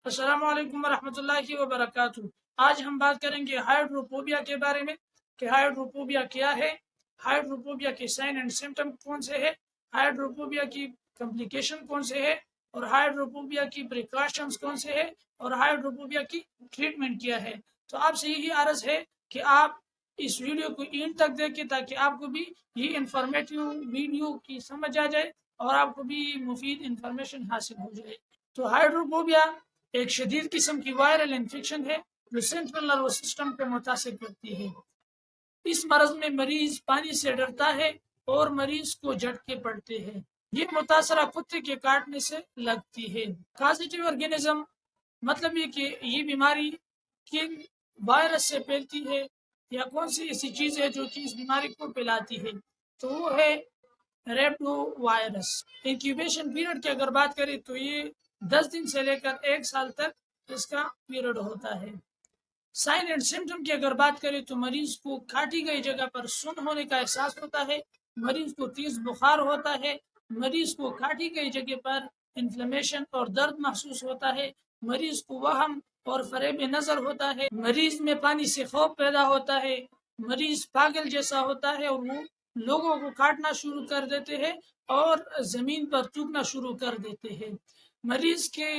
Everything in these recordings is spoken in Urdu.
السلام علیکم ورحمۃ اللہ وبرکاتہ۔ آج ہم بات کریں گے ہائیڈروفوبیا کے بارے میں کہ ہائیڈروفوبیا کیا ہے، ہائیڈروفوبیا کے سائن اینڈ سمٹم کون سے ہے، ہائیڈروفوبیا کی کمپلیکیشن کون سے ہے، اور ہائیڈروفوبیا کی پریکاشنز کون سے ہے، اور ہائیڈروفوبیا کی ٹریٹمنٹ کیا ہے۔ تو آپ سے یہی عرض ہے کہ آپ اس ویڈیو کو اینڈ تک دیکھیں تاکہ آپ کو بھی یہ انفارمیٹیو ویڈیو کی سمجھ آ جائے اور آپ کو بھی مفید انفارمیشن حاصل ہو جائے۔ تو ہائیڈروفوبیا ایک شدید قسم کی وائرل انفیکشن ہے جو سینٹرل نروس سسٹم کو متاثر کرتی ہے۔ اس مرض میں مریض پانی سے ڈرتا ہے اور مریض کو جھٹکے پڑتے ہیں۔ یہ متاثرہ کتے کے کاٹنے سے لگتی ہے۔ کازیٹیو آرگینزم مطلب یہ کہ یہ بیماری کن وائرس سے پھیلتی ہے یا کون سی ایسی چیز ہے جو کہ اس بیماری کو پھیلاتی ہے، تو وہ ہے ریپٹو وائرس۔ انکیوبیشن پیریڈ کی اگر بات کریں تو یہ 10 دن سے لے کر 1 سال تک اس کا پیریڈ ہوتا ہے۔ سائن اینڈ سمٹم کی اگر بات کریں تو مریض کو کاٹی گئی جگہ پر سن ہونے کا احساس ہوتا ہے، مریض کو تیز بخار ہوتا ہے، مریض کو کاٹی گئی جگہ پر انفلیمیشن اور درد محسوس ہوتا ہے، مریض کو وہم اور فریب نظر ہوتا ہے، مریض میں پانی سے خوف پیدا ہوتا ہے، مریض پاگل جیسا ہوتا ہے اور وہ لوگوں کو کاٹنا شروع کر دیتے ہیں اور زمین پر تھوکنا شروع کر دیتے ہیں۔ مریض کے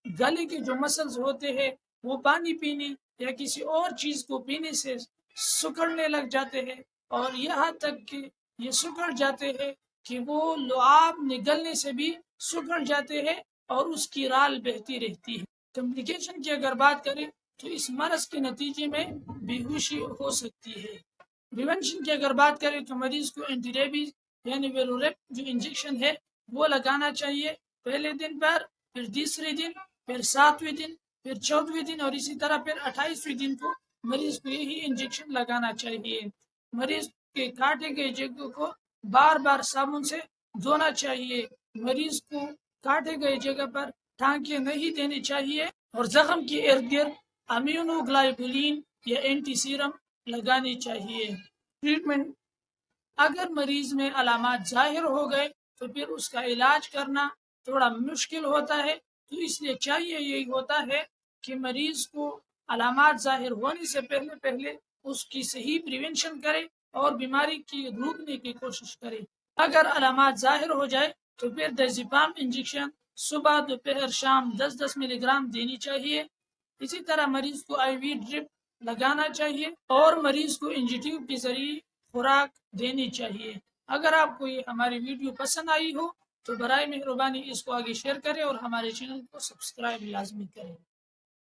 گلے کے جو مسلز ہوتے ہیں وہ پانی پینے یا کسی اور چیز کو پینے سے سکڑنے لگ جاتے ہیں اور یہاں تک کہ یہ سکڑ جاتے ہیں کہ وہ لعاب نگلنے سے بھی سکڑ جاتے ہیں اور اس کی رال بہتی رہتی ہے۔ کمپلیکیشن کی اگر بات کریں تو اس مرض کے نتیجے میں بے ہوشی ہو سکتی ہے۔ پریونشن کی اگر بات کریں تو مریض کو اینٹی ریبیز یعنی ویروریپ جو انجیکشن ہے وہ لگانا چاہیے پہلے دن پر، پھر تیسرے دن، پھر 7ویں دن، پھر 14ویں دن اور اسی طرح پھر 28ویں دن کو مریض کو یہی انجیکشن لگانا چاہیے۔ مریض کے کاٹے گئے جگہ کو بار بار صابن سے دھونا چاہیے، مریض کو کاٹے گئے جگہ پر ٹانکے نہیں دینے چاہیے اور زخم کے ارد گرد امیونو گلائبولین یا اینٹی سیرم لگانی چاہیے۔ ٹریٹمنٹ اگر مریض میں علامات ظاہر ہو گئے تو پھر اس کا علاج کرنا تھوڑا مشکل ہوتا ہے، تو اس لیے چاہیے یہی ہوتا ہے کہ مریض کو علامات ظاہر ہونے سے پہلے اس کی صحیح پریونشن کرے اور بیماری کی روکنے کی کوشش کرے۔ اگر علامات ظاہر ہو جائے تو پھر ڈیزیپام انجیکشن صبح دوپہر شام 10-10 ملی گرام دینی چاہیے۔ اسی طرح مریض کو آئی وی ڈرپ لگانا چاہیے اور مریض کو انجی ٹیوب کے ذریعے خوراک دینی چاہیے۔ اگر آپ کو یہ ہماری ویڈیو پسند آئی ہو تو برائے مہربانی اس کو آگے شیئر کریں اور ہمارے چینل کو سبسکرائب لازمی کریں۔